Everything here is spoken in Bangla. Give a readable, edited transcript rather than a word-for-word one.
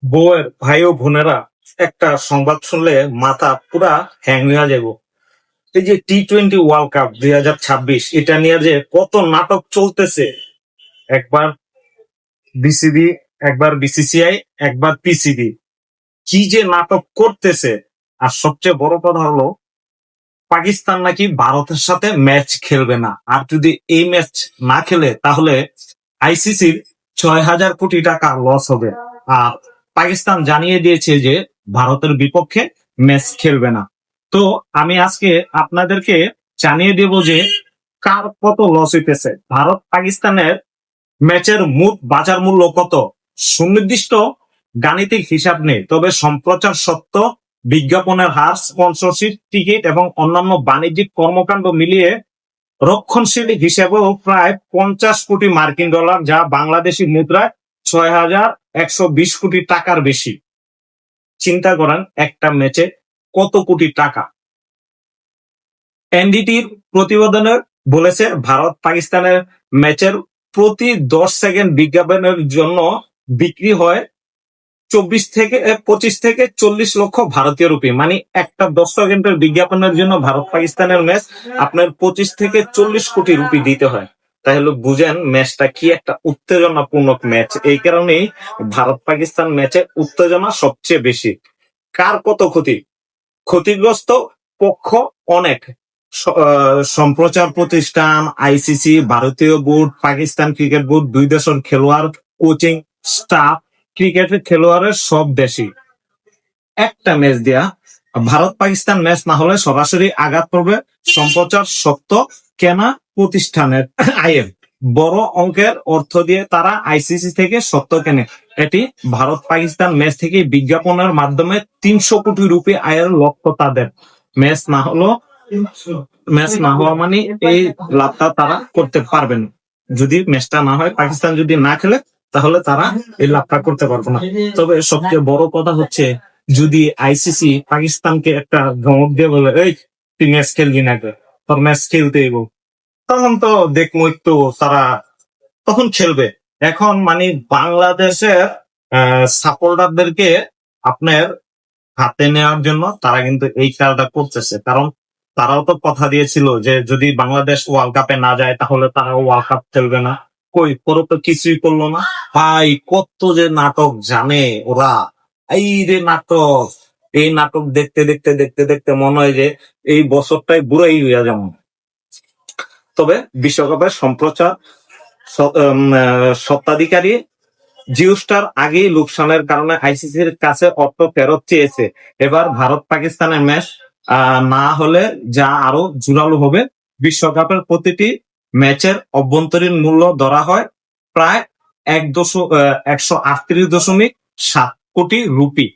বউয়ের ভাই ও বোনেরা, একটা সংবাদ শুনলে মাথা পুরা হ্যাং হয়ে যাব। এই যে T20 ওয়ার্ল্ড কাপ 2026, এটা নিয়ে যে কত নাটক চলতেছে। একবার বিসিবি, একবার বিসিসিআই, একবার পিসিবি, কি যে নাটক করতেছে। আর সবচেয়ে বড় কথা হলো, পাকিস্তান নাকি ভারতের সাথে ম্যাচ খেলবে না, আর যদি এই ম্যাচ না খেলে তাহলে আইসিসির 6,000 কোটি টাকা লস হবে। আর পাকিস্তান জানিয়ে দিয়েছে যে ভারতের বিপক্ষে ম্যাচ খেলবে না। তো আমি আজকে আপনাদেরকে জানিয়ে দেব যে কার কত লস হইতেছে। ভারত পাকিস্তানের ম্যাচের মোট বাজার মূল্য কত, সুনির্দিষ্ট গাণিতিক হিসাব নেই, তবে সম্প্রচার সত্য, বিজ্ঞাপনের হার, স্পন্সরশিপ, টিকিট এবং অন্যান্য বাণিজ্যিক কর্মকাণ্ড মিলিয়ে রক্ষণশীল হিসেবেও প্রায় 50 কোটি মার্কিন ডলার, যা বাংলাদেশি মুদ্রায় 6,120 কোটি টাকার বেশি। চিন্তা করেন একটা ম্যাচে কত কোটি টাকা। এনডিটির প্রতিবেদনে বলেছে, ভারত পাকিস্তানের ম্যাচের প্রতি 10 সেকেন্ড বিজ্ঞাপনের জন্য বিক্রি হয় 25 থেকে 40 লক্ষ ভারতীয় রুপি। মানে একটা 10 সেকেন্ডের বিজ্ঞাপনের জন্য ভারত পাকিস্তানের ম্যাচ আপনার 25 থেকে 40 কোটি রুপি দিতে হয়। তাহলে বুঝেন ম্যাচটা কি একটা উত্তেজনাপূর্ণ ম্যাচ। এই কারণেই ভারত পাকিস্তান ম্যাচে উত্তেজনা সবচেয়ে বেশি। কার কত ক্ষতি? ক্ষতিগ্রস্ত পক্ষ অনেক। সম্প্রচার প্রতিষ্ঠান, আইসিসি, ভারতীয় বোর্ড, পাকিস্তান ক্রিকেট বোর্ড, দুই দেশের খেলোয়াড়, কোচিং স্টাফ, ক্রিকেটের খেলোয়াড়ের সব দেশই। একটা ম্যাচ দেয়া, ভারত পাকিস্তান ম্যাচ না হলে সরাসরি আঘাত পড়বে সম্প্রচার সত্ত্ব কেনা প্রতিষ্ঠানের আয়ের। বড় অঙ্কের অর্থ দিয়ে তারা আইসিসি থেকে সত্ত্ব কেনে। এটি ভারত পাকিস্তান ম্যাচ থেকে বিজ্ঞাপনের মাধ্যমে 300 কোটি রুপি আয়ের লক্ষ্য তাদের। ম্যাচ না হলো ম্যাচ না হওয়া মানে এই লাভটা তারা করতে পারবেন। যদি ম্যাচটা না হয়, পাকিস্তান যদি না খেলে, তাহলে তারা এই লাভটা করতে পারবে না। তবে সবচেয়ে বড় কথা হচ্ছে, যদি আইসিসি পাকিস্তানকে একটা ধমক দিয়ে বলে, এই তুই ম্যাচ খেলবি না, তোর ম্যাচ খেলতে এবো, তখন তো দেখবো একটু তারা তখন খেলবে। এখন মানে বাংলাদেশের সাপোর্টারদেরকে আপনার হাতে নেওয়ার জন্য তারা কিন্তু এই খেলাটা করতেছে। কারণ তারাও তো কথা দিয়েছিল যে যদি বাংলাদেশ ওয়ার্ল্ড কাপে না যায় তাহলে তারা ওয়ার্ল্ড কাপ খেলবে না। কই, পরে তো কিছুই করলো না। ভাই, কত যে নাটক জানে ওরা। এই যে নাটক, এই নাটক দেখতে দেখতে দেখতে দেখতে মনে হয় যে এই বছরটাই বুড়াই হইয়া যেমন। তবে বিশ্বকাপের সম্প্রচার স্বত্বাধিকারী জিও স্টার আগেই লোকসানের কারণে আইসিসির কাছে অর্থ ফেরত চেয়েছে। এবার ভারত পাকিস্তানের ম্যাচ না হলে যা আরো জোরালো হবে। বিশ্বকাপের প্রতিটি ম্যাচের অভ্যন্তরীণ মূল্য ধরা হয় প্রায় 138.7 কোটি রুপি।